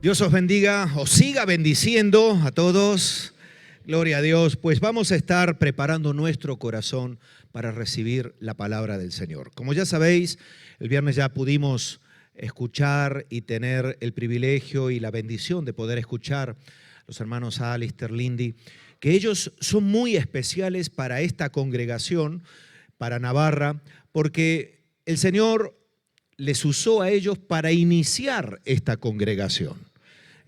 Dios os bendiga, os siga bendiciendo a todos. Gloria a Dios. Pues vamos a estar preparando nuestro corazón para recibir la palabra del Señor. Como ya sabéis, el viernes ya pudimos escuchar y tener el privilegio y la bendición de poder escuchar a los hermanos Alister, Lindy, que ellos son muy especiales para esta congregación, para Navarra, porque el Señor les usó a ellos para iniciar esta congregación.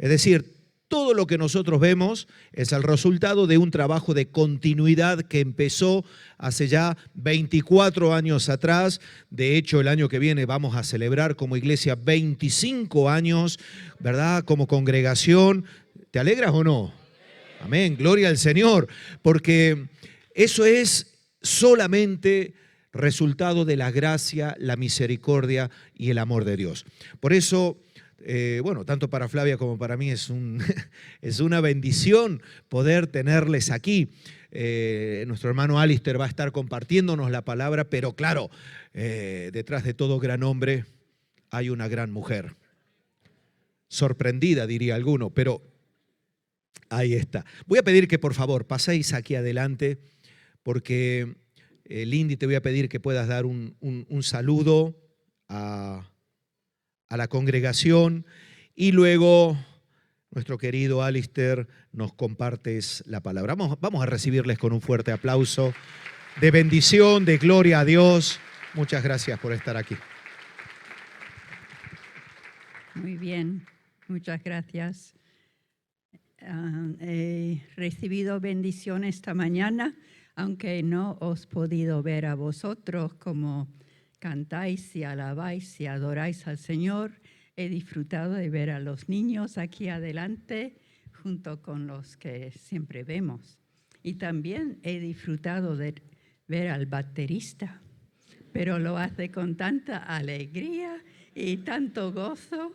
Es decir, todo lo que nosotros vemos es el resultado de un trabajo de continuidad que empezó hace ya 24 años atrás. De hecho, el año que viene vamos a celebrar como iglesia 25 años, ¿verdad? Como congregación. ¿Te alegras o no? Amén, gloria al Señor, porque eso es solamente resultado de la gracia, la misericordia y el amor de Dios. Por eso, tanto para Flavia como para mí es una bendición poder tenerles aquí. Nuestro hermano Alister va a estar compartiéndonos la palabra, pero claro, detrás de todo gran hombre hay una gran mujer. Sorprendida, diría alguno, pero ahí está. Voy a pedir que por favor paséis aquí adelante, porque Lindy, te voy a pedir que puedas dar un saludo a la congregación y luego nuestro querido Alister nos compartes la palabra. Vamos a recibirles con un fuerte aplauso de bendición, de gloria a Dios. Muchas gracias por estar aquí. Muy bien, muchas gracias. He recibido bendición esta mañana, aunque no os he podido ver a vosotros como cantáis y alabáis y adoráis al Señor. He disfrutado de ver a los niños aquí adelante, junto con los que siempre vemos. Y también he disfrutado de ver al baterista, pero lo hace con tanta alegría y tanto gozo.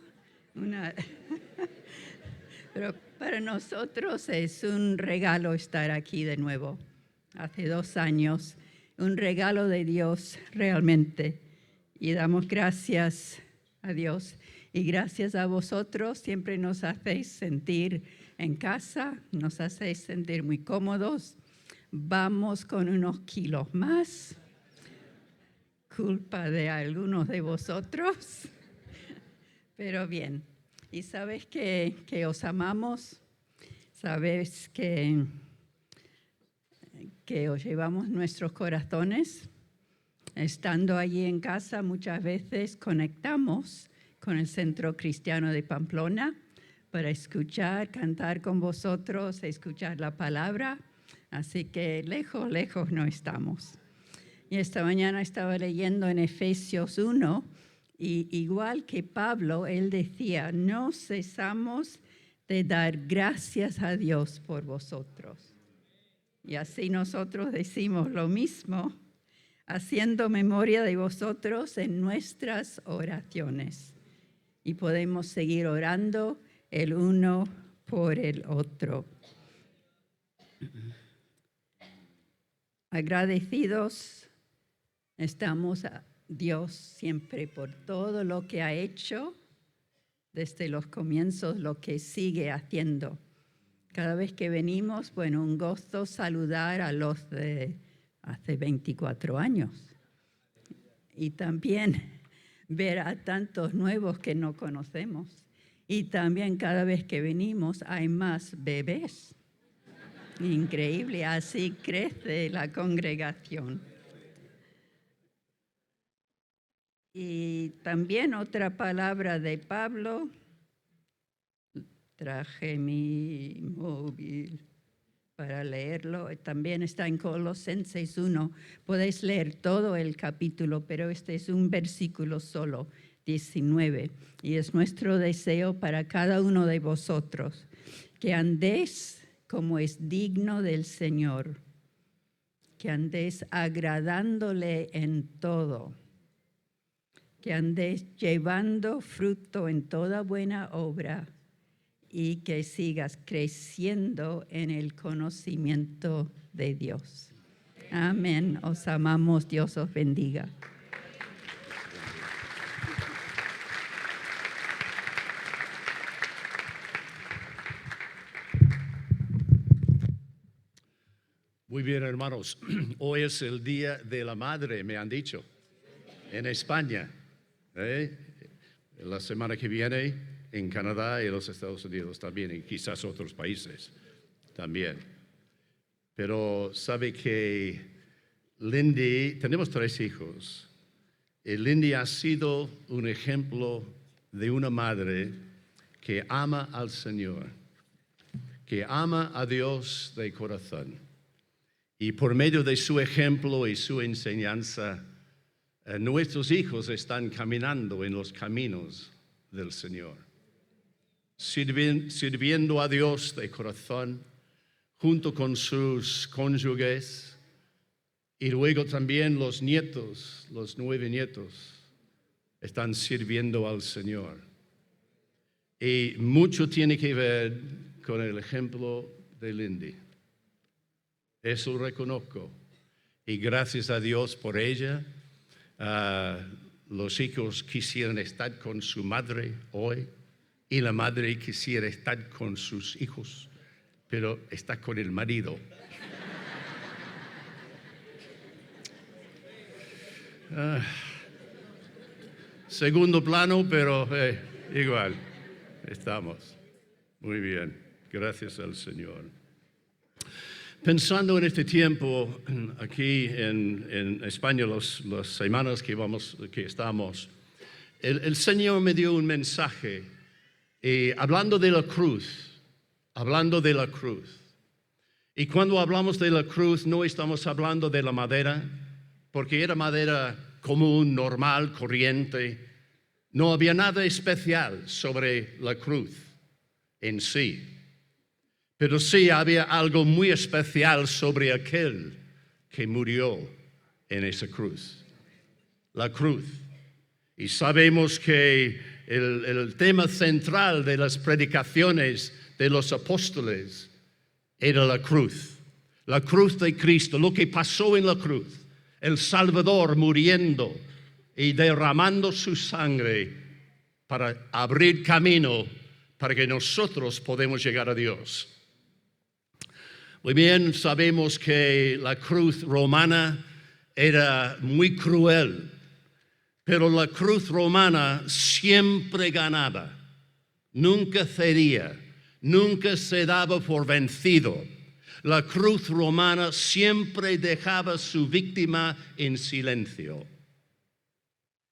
Pero para nosotros es un regalo estar aquí de nuevo. Hace 2 años, un regalo de Dios realmente. Y damos gracias a Dios. Y gracias a vosotros, siempre nos hacéis sentir en casa, nos hacéis sentir muy cómodos. Vamos con unos kilos más, culpa de algunos de vosotros, pero bien. Y sabes que os amamos, sabes que os llevamos nuestros corazones. Estando allí en casa, muchas veces conectamos con el Centro Cristiano de Pamplona para escuchar, cantar con vosotros, escuchar la palabra. Así que lejos, lejos no estamos. Y esta mañana estaba leyendo en Efesios 1, y igual que Pablo, él decía, no cesamos de dar gracias a Dios por vosotros. Y así nosotros decimos lo mismo, haciendo memoria de vosotros en nuestras oraciones. Y podemos seguir orando el uno por el otro. Agradecidos estamos a Dios siempre por todo lo que ha hecho desde los comienzos, lo que sigue haciendo. Cada vez que venimos, un gozo saludar a los de hace 24 años. Y también ver a tantos nuevos que no conocemos. Y también cada vez que venimos hay más bebés. Increíble, así crece la congregación. Y también otra palabra de Pablo. Traje mi móvil para leerlo. También está en Colosenses 1. Podéis leer todo el capítulo, pero este es un versículo solo, 19. Y es nuestro deseo para cada uno de vosotros, que andéis como es digno del Señor, que andéis agradándole en todo, que andéis llevando fruto en toda buena obra, y que sigas creciendo en el conocimiento de Dios. Amén. Os amamos. Dios os bendiga. Muy bien, hermanos. Hoy es el Día de la Madre, me han dicho, en España. La semana que viene en Canadá y los Estados Unidos también, y quizás otros países también. Pero sabe que Lindy, tenemos 3 hijos, y Lindy ha sido un ejemplo de una madre que ama al Señor, que ama a Dios de corazón. Y por medio de su ejemplo y su enseñanza, nuestros hijos están caminando en los caminos del Señor, sirviendo a Dios de corazón, junto con sus cónyuges, y luego también los nietos, los 9 nietos, están sirviendo al Señor. Y mucho tiene que ver con el ejemplo de Lindy. Eso reconozco. Y gracias a Dios por ella. Los hijos quisieran estar con su madre hoy y la madre quisiera estar con sus hijos, pero está con el marido. Segundo plano, pero igual estamos. Muy bien, gracias al Señor. Pensando en este tiempo aquí en España, las semanas que estamos, el Señor me dio un mensaje hablando de la cruz. Y cuando hablamos de la cruz no estamos hablando de la madera, porque era madera común, normal, corriente. No había nada especial sobre la cruz en sí. Pero sí había algo muy especial sobre aquel que murió en esa cruz. La cruz. Y sabemos que el tema central de las predicaciones de los apóstoles era la cruz. La cruz de Cristo, lo que pasó en la cruz. El Salvador muriendo y derramando su sangre para abrir camino para que nosotros podamos llegar a Dios. Muy bien, sabemos que la cruz romana era muy cruel, pero la cruz romana siempre ganaba, nunca cedía, nunca se daba por vencido. La cruz romana siempre dejaba a su víctima en silencio.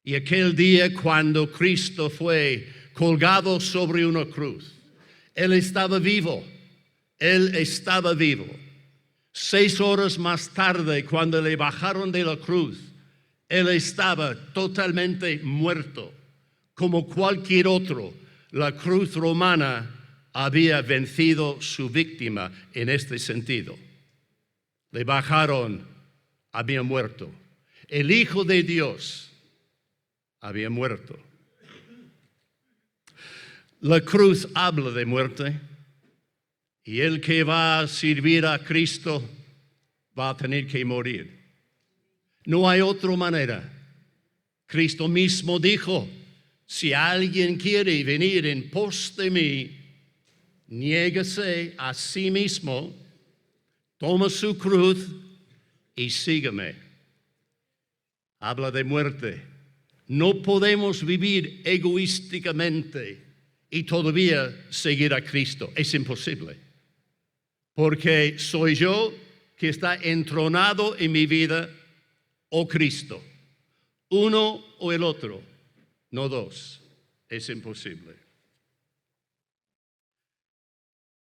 Y aquel día cuando Cristo fue colgado sobre una cruz, Él estaba vivo. Él estaba vivo. 6 horas más tarde, cuando le bajaron de la cruz, Él estaba totalmente muerto. Como cualquier otro, la cruz romana había vencido su víctima en este sentido. Le bajaron, había muerto. El Hijo de Dios había muerto. La cruz habla de muerte. Y el que va a servir a Cristo va a tener que morir. No hay otra manera. Cristo mismo dijo, si alguien quiere venir en pos de mí, niéguese a sí mismo, toma su cruz y sígame. Habla de muerte. No podemos vivir egoísticamente y todavía seguir a Cristo. Es imposible. Porque soy yo que está entronado en mi vida o Cristo. Uno o el otro, no dos. Es imposible.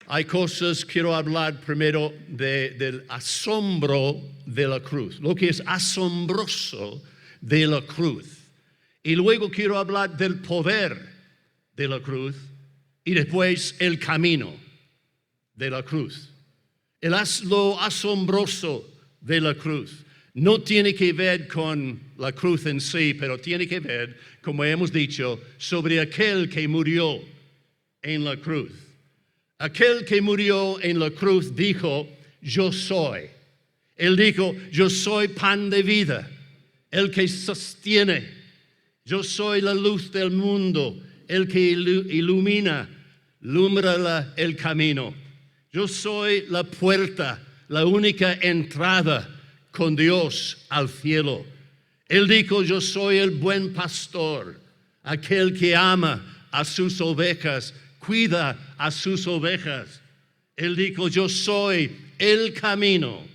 Hay cosas, quiero hablar primero del asombro de la cruz. Lo que es asombroso de la cruz. Y luego quiero hablar del poder de la cruz y después el camino de la cruz. Lo asombroso de la cruz no tiene que ver con la cruz en sí, pero tiene que ver, como hemos dicho, sobre aquel que murió en la cruz. Aquel que murió en la cruz dijo, yo soy. Él dijo, yo soy pan de vida, el que sostiene. Yo soy la luz del mundo, el que alumbra el camino. Yo soy la puerta, la única entrada con Dios al cielo. Él dijo, yo soy el buen pastor, aquel que ama a sus ovejas, cuida a sus ovejas. Él dijo, yo soy el camino.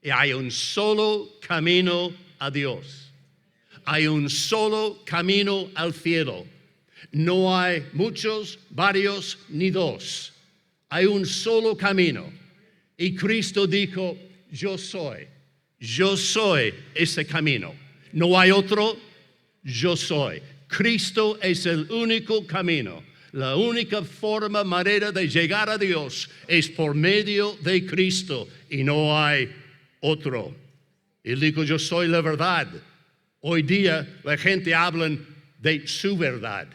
Y hay un solo camino a Dios. Hay un solo camino al cielo. No hay muchos, varios, ni dos. Hay un solo camino. Y Cristo dijo, yo soy ese camino. No hay otro, yo soy. Cristo es el único camino. La única manera de llegar a Dios es por medio de Cristo y no hay otro. Él dijo, yo soy la verdad. Hoy día la gente habla de su verdad,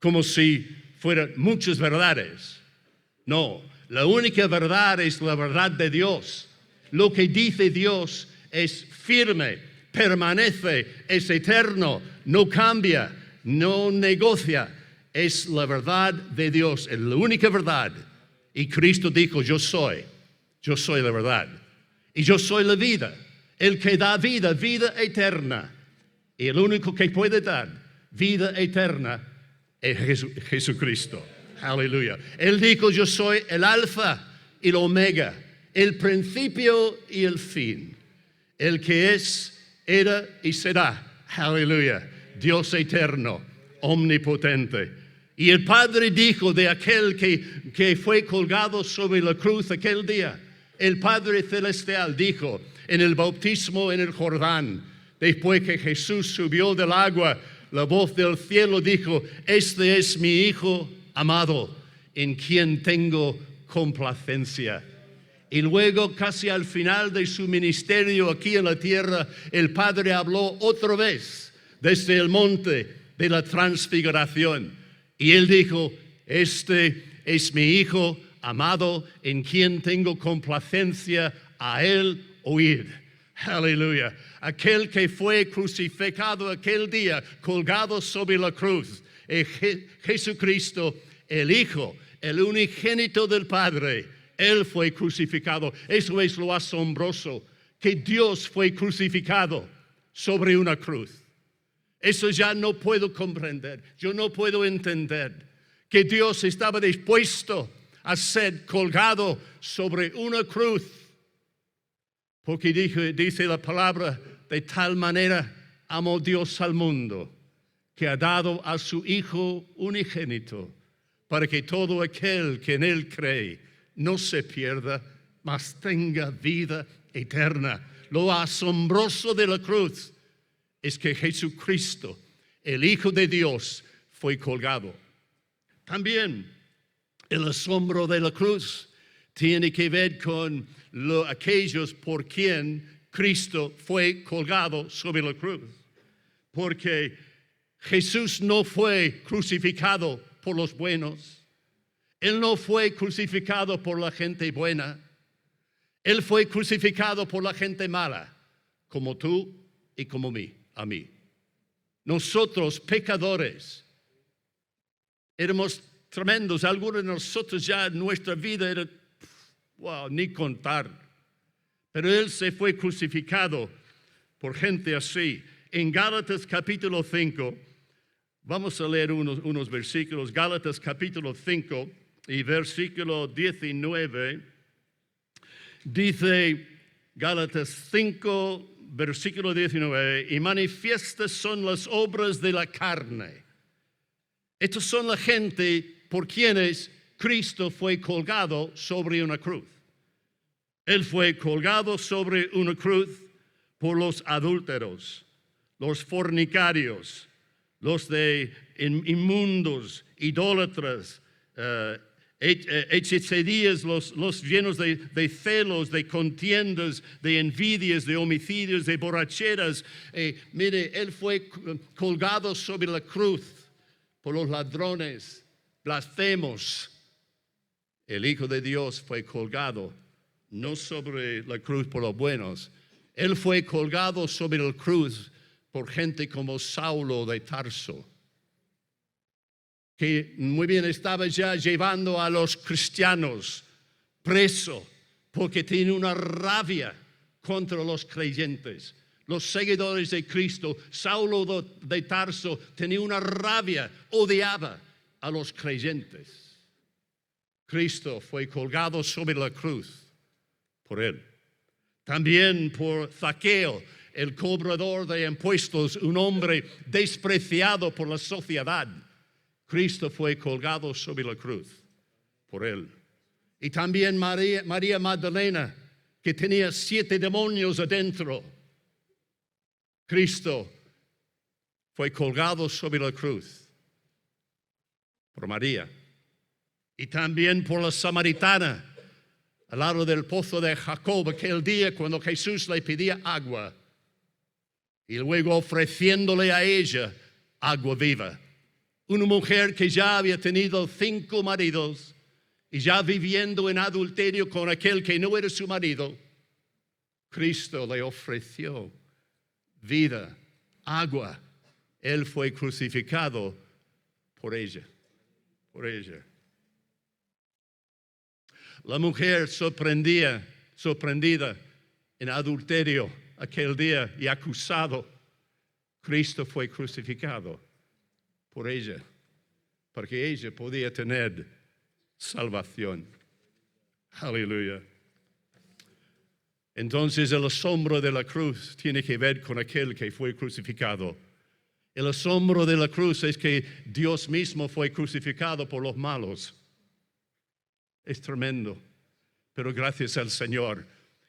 como si fueran muchas verdades. No, la única verdad es la verdad de Dios. Lo que dice Dios es firme, permanece, es eterno, no cambia, no negocia. Es la verdad de Dios, es la única verdad. Y Cristo dijo, yo soy la verdad. Y yo soy la vida, el que da vida, vida eterna. Y el único que puede dar vida eterna es Jesucristo. Aleluya. Él dijo, yo soy el alfa y el omega, el principio y el fin. El que es, era y será. Aleluya. Dios eterno, omnipotente. Y el Padre dijo de aquel que fue colgado sobre la cruz aquel día, el Padre Celestial dijo en el bautismo en el Jordán, después que Jesús subió del agua, la voz del cielo dijo, este es mi Hijo amado, en quien tengo complacencia. Y luego, casi al final de su ministerio aquí en la tierra, el Padre habló otra vez desde el monte de la transfiguración. Y Él dijo, este es mi Hijo amado, en quien tengo complacencia, a Él oíd. Aleluya. Aquel que fue crucificado aquel día, colgado sobre la cruz, Jesucristo, el Hijo, el unigénito del Padre, Él fue crucificado. Eso es lo asombroso, que Dios fue crucificado sobre una cruz. Eso ya no puedo comprender. Yo no puedo entender que Dios estaba dispuesto a ser colgado sobre una cruz. Porque dice la palabra, de tal manera amó Dios al mundo, que ha dado a su Hijo unigénito, para que todo aquel que en Él cree no se pierda, mas tenga vida eterna. Lo asombroso de la cruz es que Jesucristo, el Hijo de Dios, fue colgado. También el asombro de la cruz tiene que ver con aquellos por quien Cristo fue colgado sobre la cruz. Porque Jesús no fue crucificado por los buenos. Él no fue crucificado por la gente buena. Él fue crucificado por la gente mala, como tú y como a mí. Nosotros, pecadores, éramos tremendos. Algunos de nosotros ya nuestra vida era, ni contar. Pero Él se fue crucificado por gente así. En Gálatas capítulo 5, vamos a leer unos versículos. Gálatas capítulo 5 y versículo 19. Dice Gálatas 5, versículo 19, y manifiestas son las obras de la carne. Estas son la gente por quienes Cristo fue colgado sobre una cruz. Él fue colgado sobre una cruz por los adúlteros, los fornicarios, los de inmundos, idólatras, hechicerías, los llenos de celos, de contiendas, de envidias, de homicidios, de borracheras. Mire, Él fue colgado sobre la cruz por los ladrones, blasfemos. El Hijo de Dios fue colgado no sobre la cruz por los buenos. Él fue colgado sobre la cruz por gente como Saulo de Tarso, que muy bien estaba ya llevando a los cristianos presos porque tiene una rabia contra los creyentes. Los seguidores de Cristo, Saulo de Tarso tenía una rabia, odiaba a los creyentes. Cristo fue colgado sobre la cruz por él. También por Zaqueo, el cobrador de impuestos, un hombre despreciado por la sociedad. Cristo fue colgado sobre la cruz por él. Y también María Magdalena, que tenía 7 demonios adentro. Cristo fue colgado sobre la cruz por María. Y también por la samaritana, al lado del pozo de Jacob, aquel día cuando Jesús le pedía agua. Y luego ofreciéndole a ella agua viva. Una mujer que ya había tenido 5 maridos y ya viviendo en adulterio con aquel que no era su marido, Cristo le ofreció vida, agua. Él fue crucificado por ella, por ella. La mujer sorprendida en adulterio aquel día y acusado, Cristo fue crucificado por ella, porque ella podía tener salvación. Aleluya. Entonces el asombro de la cruz tiene que ver con aquel que fue crucificado. El asombro de la cruz es que Dios mismo fue crucificado por los malos. Es tremendo, pero gracias al Señor.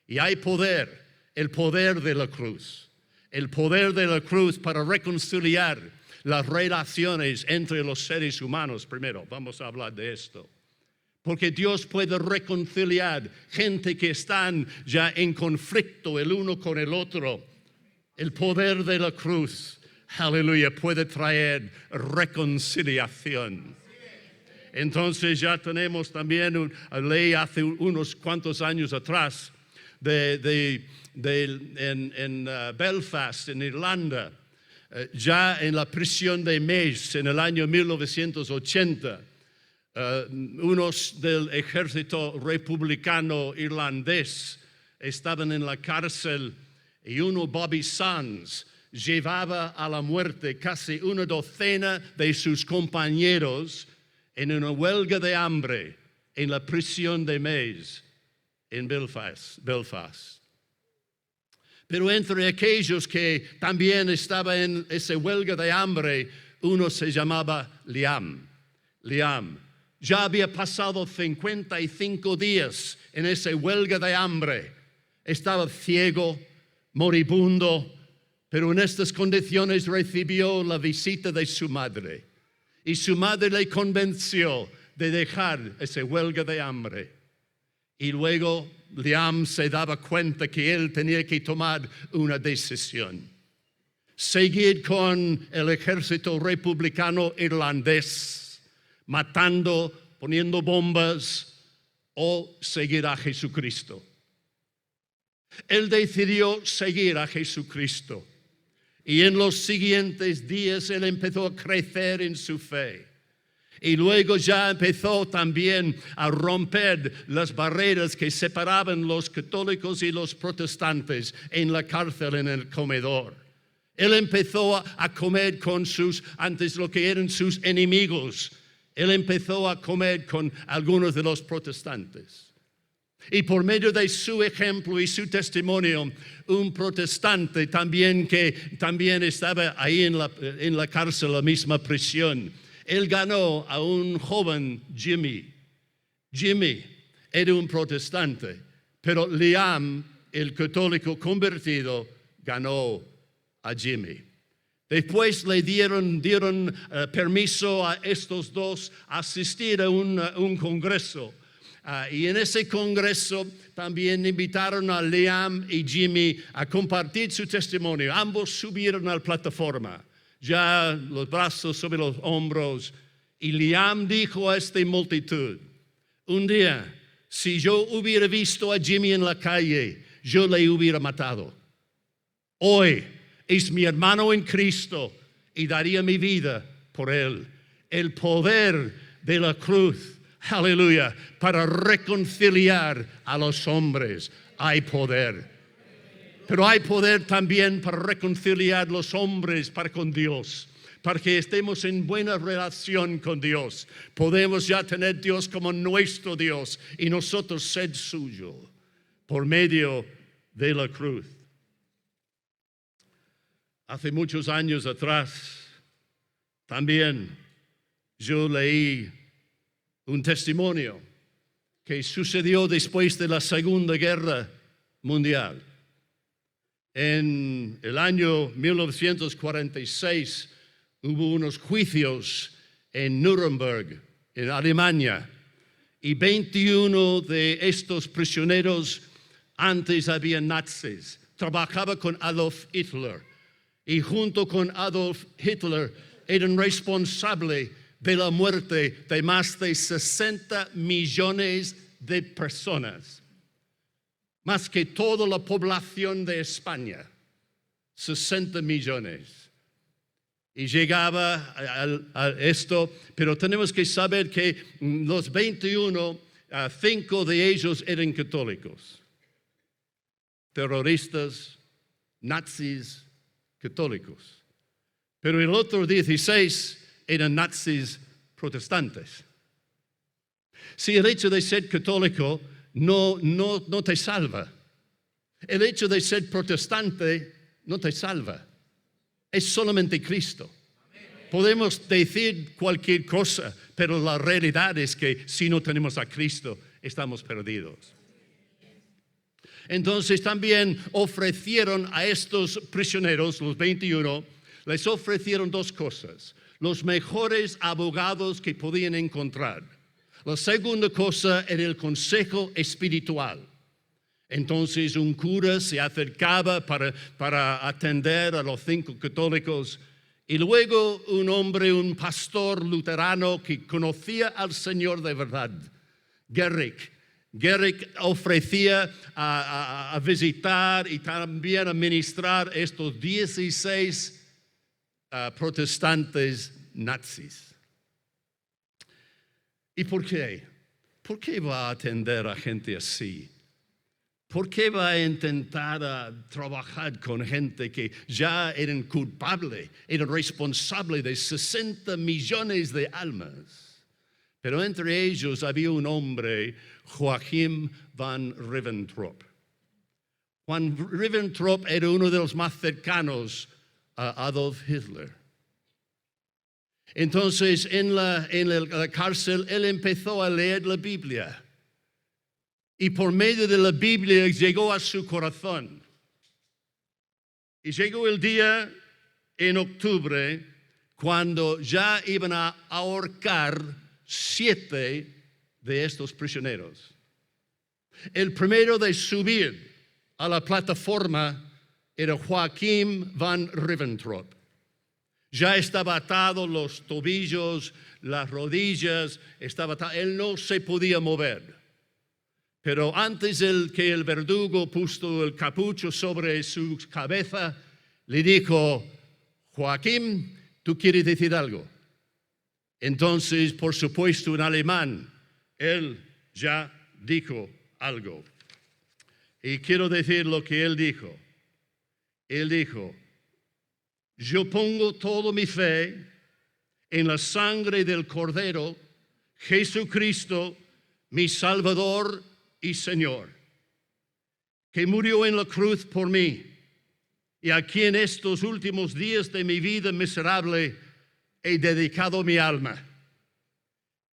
Y hay poder, el poder de la cruz. El poder de la cruz para reconciliar las relaciones entre los seres humanos. Primero, vamos a hablar de esto. Porque Dios puede reconciliar gente que están ya en conflicto el uno con el otro. El poder de la cruz, aleluya, puede traer reconciliación. Entonces ya tenemos también una ley hace unos cuantos años atrás en Belfast, en Irlanda, ya en la prisión de Mace en el año 1980. Unos del ejército republicano irlandés estaban en la cárcel y uno, Bobby Sands, llevaba a la muerte casi 12 de sus compañeros en una huelga de hambre en la prisión de Mace en Belfast. Pero entre aquellos que también estaban en esa huelga de hambre, uno se llamaba Liam. Ya había pasado 55 días en esa huelga de hambre. Estaba ciego, moribundo, pero en estas condiciones recibió la visita de su madre. Y su madre le convenció de dejar esa huelga de hambre. Y luego Liam se daba cuenta que él tenía que tomar una decisión. Seguir con el ejército republicano irlandés, matando, poniendo bombas, o seguir a Jesucristo. Él decidió seguir a Jesucristo. Y en los siguientes días él empezó a crecer en su fe. Y luego ya empezó también a romper las barreras que separaban los católicos y los protestantes en la cárcel, en el comedor. Él empezó a comer con antes lo que eran sus enemigos. Él empezó a comer con algunos de los protestantes. Y por medio de su ejemplo y su testimonio, un protestante también que también estaba ahí en la cárcel, la misma prisión, él ganó a un joven Jimmy. Jimmy era un protestante, pero Liam, el católico convertido, ganó a Jimmy. Después le dieron permiso a estos dos a asistir a un congreso. Y en ese congreso también invitaron a Liam y Jimmy a compartir su testimonio. Ambos subieron a la plataforma, ya los brazos sobre los hombros. Y Liam dijo a esta multitud: un día, si yo hubiera visto a Jimmy en la calle, yo le hubiera matado. Hoy es mi hermano en Cristo y daría mi vida por él. El poder de la cruz, aleluya, para reconciliar a los hombres. Hay poder. Pero hay poder también para reconciliar los hombres para con Dios. Para que estemos en buena relación con Dios. Podemos ya tener Dios como nuestro Dios y nosotros ser suyo por medio de la cruz. Hace muchos años atrás, también yo leí un testimonio que sucedió después de la Segunda Guerra Mundial. En el año 1946 hubo unos juicios en Nuremberg, en Alemania, y 21 de estos prisioneros antes habían nazis. Trabajaba con Adolf Hitler y junto con Adolf Hitler eran responsables de la muerte de más de 60 millones de personas. Más que toda la población de España, 60 millones. Y llegaba a esto, pero tenemos que saber que los 21, 5 de ellos eran católicos. Terroristas, nazis, católicos. Pero el otro 16 eran nazis protestantes. Si el hecho de ser católico no te salva. El hecho de ser protestante no te salva. Es solamente Cristo. Podemos decir cualquier cosa, pero la realidad es que si no tenemos a Cristo, estamos perdidos. Entonces también ofrecieron a estos prisioneros, los 21, les ofrecieron dos cosas. Los mejores abogados que podían encontrar. La segunda cosa era el consejo espiritual. Entonces un cura se acercaba para atender a los 5 católicos y luego un hombre, un pastor luterano que conocía al Señor de verdad, Gerrick. Gerrick ofrecía a visitar y también a ministrar estos 16 protestantes nazis. ¿Y por qué? ¿Por qué va a atender a gente así? ¿Por qué va a intentar trabajar con gente que ya eran culpables, eran responsables de 60 millones de almas? Pero entre ellos había un hombre, Joachim van Ribbentrop. Juan Ribbentrop era uno de los más cercanos a Adolf Hitler. Entonces, en la cárcel, él empezó a leer la Biblia. Y por medio de la Biblia llegó a su corazón. Y llegó el día en octubre cuando ya iban a ahorcar 7 de estos prisioneros. El primero de subir a la plataforma era Joachim van Ribbentrop. Ya estaba atado los tobillos, las rodillas, él no se podía mover. Pero antes que el verdugo puso el capucho sobre su cabeza, le dijo, Joachim, ¿tú quieres decir algo? Entonces, por supuesto, en alemán, él ya dijo algo. Y quiero decir lo que él dijo. Él dijo, yo pongo toda mi fe en la sangre del Cordero, Jesucristo, mi Salvador y Señor, que murió en la cruz por mí, y a quien estos últimos días de mi vida miserable he dedicado mi alma.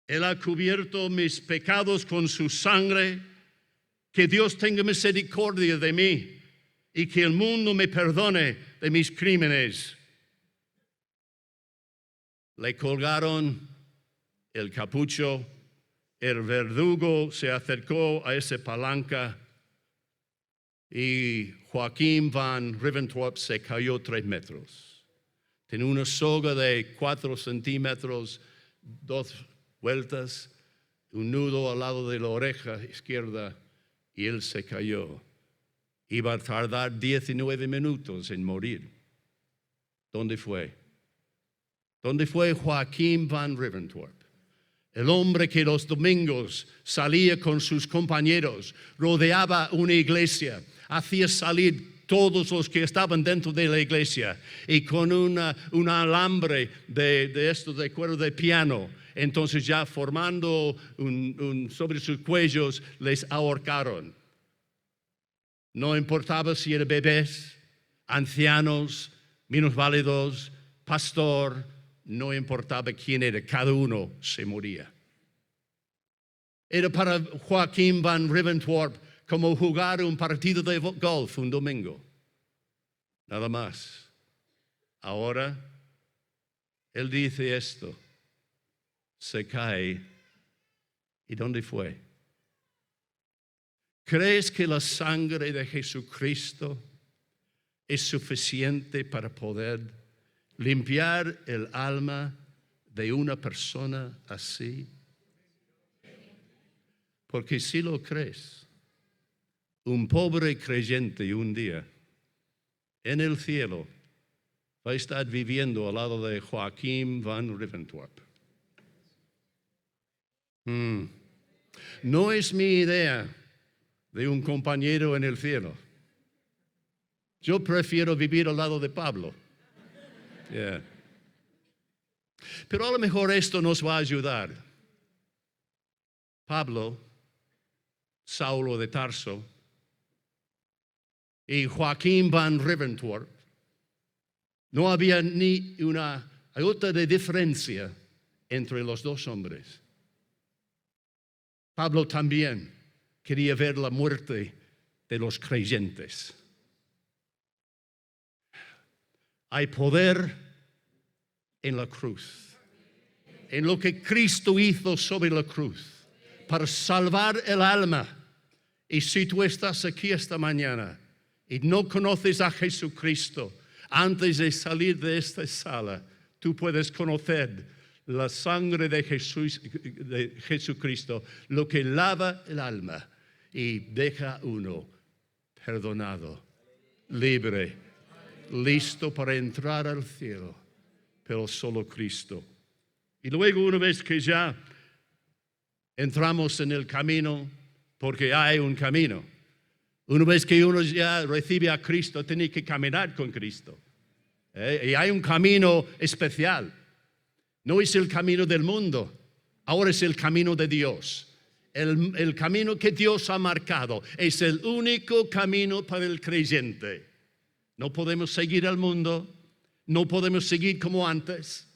Él ha cubierto mis pecados con su sangre. Que Dios tenga misericordia de mí y que el mundo me perdone de mis crímenes. Le colgaron el capucho. El verdugo se acercó a esa palanca y Joachim van Ribbentrop se cayó 3 metros. Tenía una soga de 4 centímetros, 2 vueltas, un nudo al lado de la oreja izquierda y él se cayó. Iba a tardar 19 minutos en morir. ¿Dónde fue? ¿Dónde fue Joachim van Ribbentrop? El hombre que los domingos salía con sus compañeros, rodeaba una iglesia, hacía salir todos los que estaban dentro de la iglesia y con un alambre de cuero de piano, entonces ya formando sobre sus cuellos les ahorcaron. No importaba si eran bebés, ancianos, minusválidos, pastor, no importaba quién era, cada uno se moría. Era para Joaquín Van Ribbentrop como jugar un partido de golf un domingo. Nada más. Ahora, él dice esto, se cae. ¿Y dónde fue? ¿Crees que la sangre de Jesucristo es suficiente para poder limpiar el alma de una persona así? Porque si lo crees, un pobre creyente un día en el cielo va a estar viviendo al lado de Joaquín Van Ribbentrop. No es mi idea de un compañero en el cielo. Yo prefiero vivir al lado de Pablo. Yeah. Pero a lo mejor esto nos va a ayudar. Pablo, Saulo de Tarso y Joaquín Van Ribbentrop, no había ni una iota de diferencia entre los dos hombres. Pablo también quería ver la muerte de los creyentes. Hay poder en la cruz, en lo que Cristo hizo sobre la cruz para salvar el alma. Y si tú estás aquí esta mañana y no conoces a Jesucristo, antes de salir de esta sala, tú puedes conocer la sangre de Jesucristo, lo que lava el alma y deja uno perdonado, libre, listo para entrar al cielo, pero solo Cristo. Y luego, una vez que ya entramos en el camino, porque hay un camino, una vez que uno ya recibe a Cristo, tiene que caminar con Cristo. Y hay un camino especial. No es el camino del mundo, ahora es el camino de Dios. El camino que Dios ha marcado es el único camino para el creyente. No podemos seguir al mundo, no podemos seguir como antes,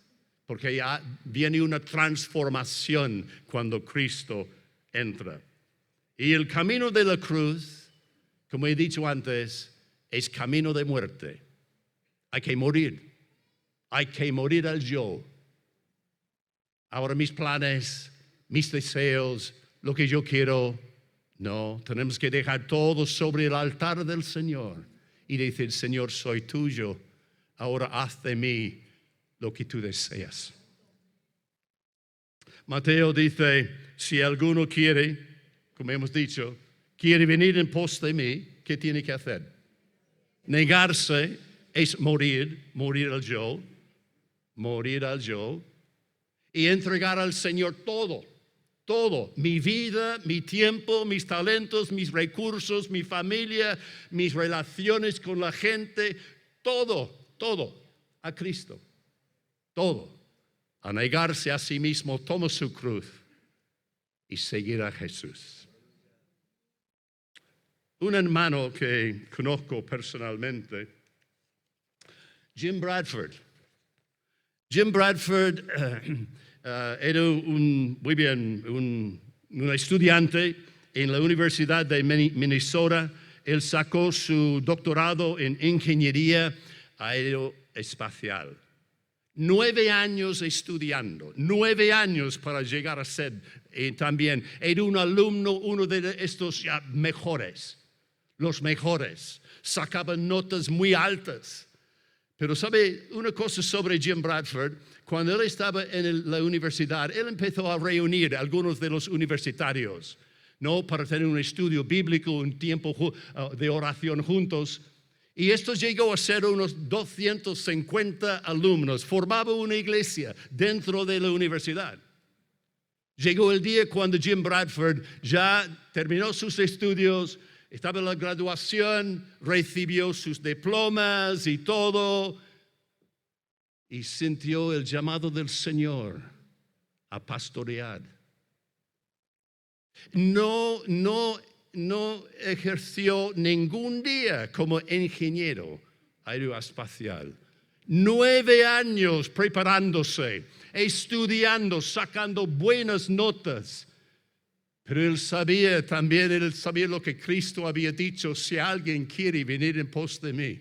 porque ya viene una transformación cuando Cristo entra. Y el camino de la cruz, como he dicho antes, es camino de muerte. Hay que morir al yo. Ahora mis planes, mis deseos, lo que yo quiero, no, tenemos que dejar todo sobre el altar del Señor y decir, Señor, soy tuyo, ahora haz de mí lo que tú deseas. Mateo dice, si alguno quiere, como hemos dicho, quiere venir en pos de mí, ¿qué tiene que hacer? Negarse es morir al yo, y entregar al Señor todo, mi vida, mi tiempo, mis talentos, mis recursos, mi familia, mis relaciones con la gente, todo a Cristo, todo, a negarse a sí mismo, toma su cruz y seguir a Jesús. Un hermano que conozco personalmente, Jim Bradford. Jim Bradford era un estudiante en la Universidad de Minnesota. Él sacó su doctorado en ingeniería aeroespacial. 9 años estudiando, 9 años para llegar a ser también. Era un alumno, uno de estos ya mejores, los mejores. Sacaban notas muy altas. Pero ¿sabe una cosa sobre Jim Bradford? Cuando él estaba en la universidad, él empezó a reunir a algunos de los universitarios, ¿no? Para tener un estudio bíblico, un tiempo de oración juntos. Y esto llegó a ser unos 250 alumnos. Formaba una iglesia dentro de la universidad. Llegó el día cuando Jim Bradford ya terminó sus estudios, estaba en la graduación, recibió sus diplomas y todo, y sintió el llamado del Señor a pastorear. No ejerció ningún día como ingeniero aeroespacial. 9 años preparándose, estudiando, sacando buenas notas. Pero él sabía lo que Cristo había dicho: si alguien quiere venir en pos de mí,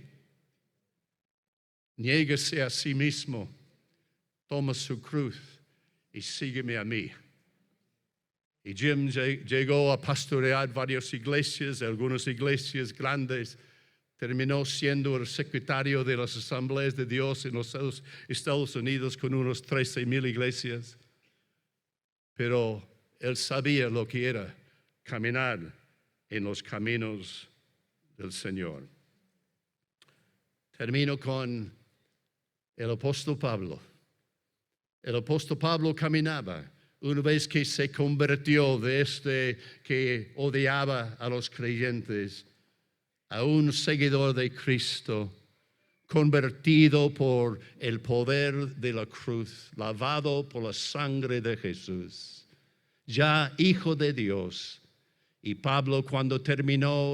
niéguese a sí mismo, toma su cruz y sígueme a mí. Y Jim llegó a pastorear varias iglesias, algunas iglesias grandes. Terminó siendo el secretario de las Asambleas de Dios en los Estados Unidos con unos 13,000 iglesias. Pero él sabía lo que era caminar en los caminos del Señor. Termino con el apóstol Pablo. El apóstol Pablo caminaba una vez que se convirtió de que odiaba a los creyentes a un seguidor de Cristo, convertido por el poder de la cruz, lavado por la sangre de Jesús, ya hijo de Dios. Y Pablo, cuando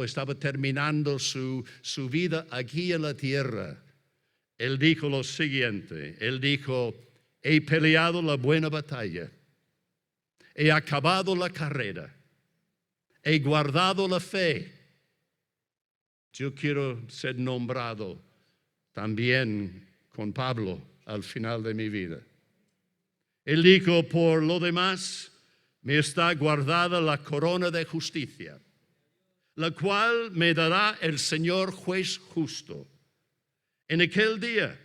estaba terminando su vida aquí en la tierra, él dijo lo siguiente, él dijo: he peleado la buena batalla, he acabado la carrera, he guardado la fe. Yo quiero ser nombrado también con Pablo al final de mi vida. Él dijo: por lo demás, me está guardada la corona de justicia, la cual me dará el Señor juez justo en aquel día,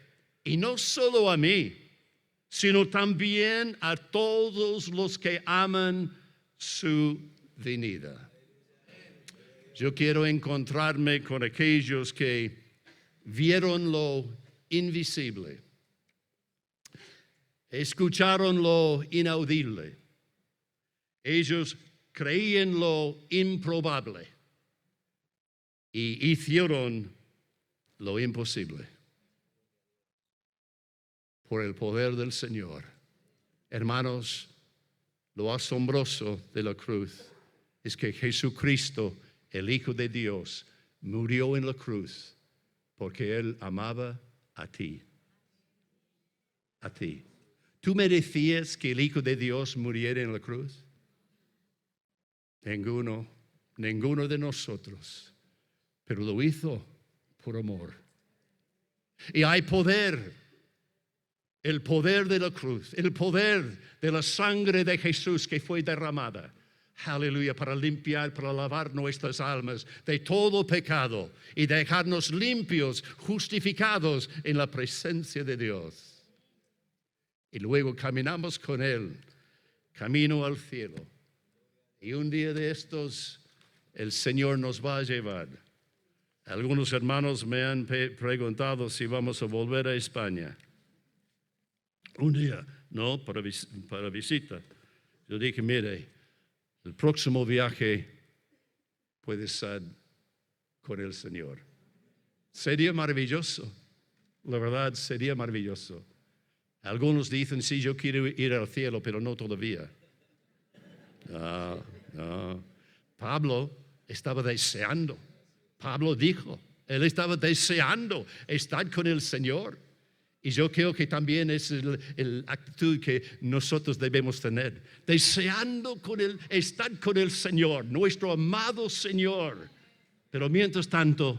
y no solo a mí, sino también a todos los que aman su venida. Yo quiero encontrarme con aquellos que vieron lo invisible, escucharon lo inaudible, ellos creían lo improbable y hicieron lo imposible por el poder del Señor. Hermanos, lo asombroso de la cruz es que Jesucristo, el Hijo de Dios, murió en la cruz porque Él amaba a ti. A ti. ¿Tú merecías que el Hijo de Dios muriera en la cruz? Ninguno de nosotros, pero lo hizo por amor. Y hay poder, el poder de la cruz, el poder de la sangre de Jesús que fue derramada. Aleluya, para limpiar, para lavar nuestras almas de todo pecado y dejarnos limpios, justificados en la presencia de Dios. Y luego caminamos con Él, camino al cielo. Y un día de estos, el Señor nos va a llevar. Algunos hermanos me han preguntado si vamos a volver a España. Un día, no, para visita. Yo dije: mire, el próximo viaje puede ser con el Señor. Sería maravilloso, la verdad, sería maravilloso. Algunos dicen: sí, yo quiero ir al cielo, pero no todavía. No. Pablo estaba deseando. Pablo dijo, él estaba deseando estar con el Señor. Y yo creo que también es la actitud que nosotros debemos tener. Deseando estar con el Señor, nuestro amado Señor. Pero mientras tanto,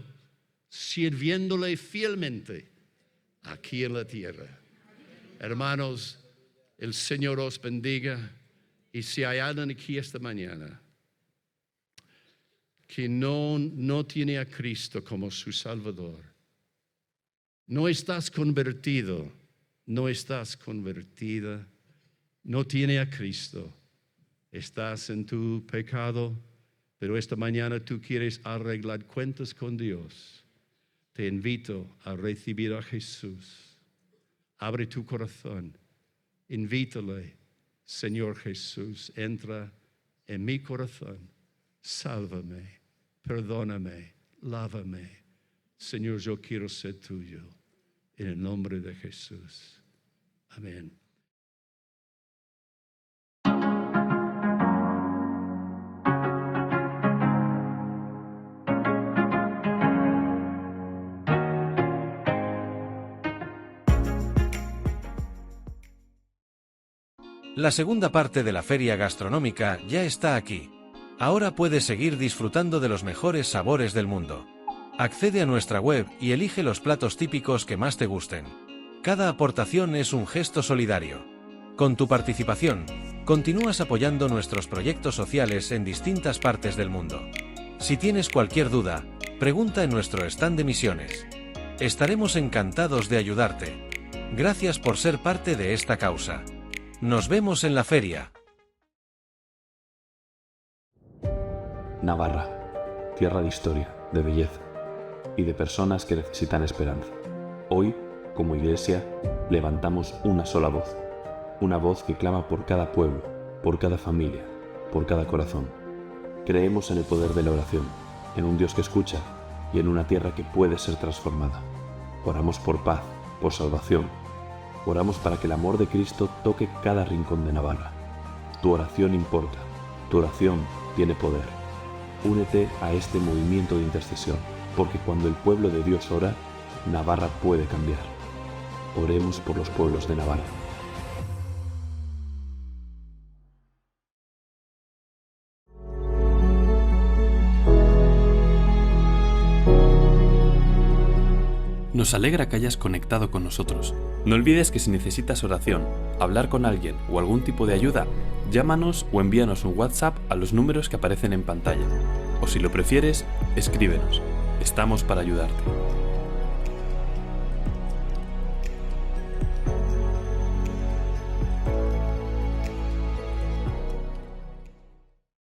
sirviéndole fielmente aquí en la tierra. Hermanos, el Señor os bendiga. Y si hay alguien aquí esta mañana que no tiene a Cristo como su Salvador, no estás convertido, no estás convertida, no tiene a Cristo, estás en tu pecado, pero esta mañana tú quieres arreglar cuentas con Dios, te invito a recibir a Jesús. Abre tu corazón, invítale, Señor Jesús, entra en mi corazón, sálvame, perdóname, lávame. Señor, yo quiero ser tuyo, en el nombre de Jesús. Amén. La segunda parte de la feria gastronómica ya está aquí. Ahora puedes seguir disfrutando de los mejores sabores del mundo. Accede a nuestra web y elige los platos típicos que más te gusten. Cada aportación es un gesto solidario. Con tu participación, continúas apoyando nuestros proyectos sociales en distintas partes del mundo. Si tienes cualquier duda, pregunta en nuestro stand de misiones. Estaremos encantados de ayudarte. Gracias por ser parte de esta causa. Nos vemos en la feria. Navarra, tierra de historia, de belleza y de personas que necesitan esperanza. Hoy, como Iglesia, levantamos una sola voz. Una voz que clama por cada pueblo, por cada familia, por cada corazón. Creemos en el poder de la oración, en un Dios que escucha y en una tierra que puede ser transformada. Oramos por paz, por salvación. Oramos para que el amor de Cristo toque cada rincón de Navarra. Tu oración importa, tu oración tiene poder. Únete a este movimiento de intercesión, porque cuando el pueblo de Dios ora, Navarra puede cambiar. Oremos por los pueblos de Navarra. Nos alegra que hayas conectado con nosotros. No olvides que si necesitas oración, hablar con alguien o algún tipo de ayuda, llámanos o envíanos un WhatsApp a los números que aparecen en pantalla. O si lo prefieres, escríbenos. Estamos para ayudarte.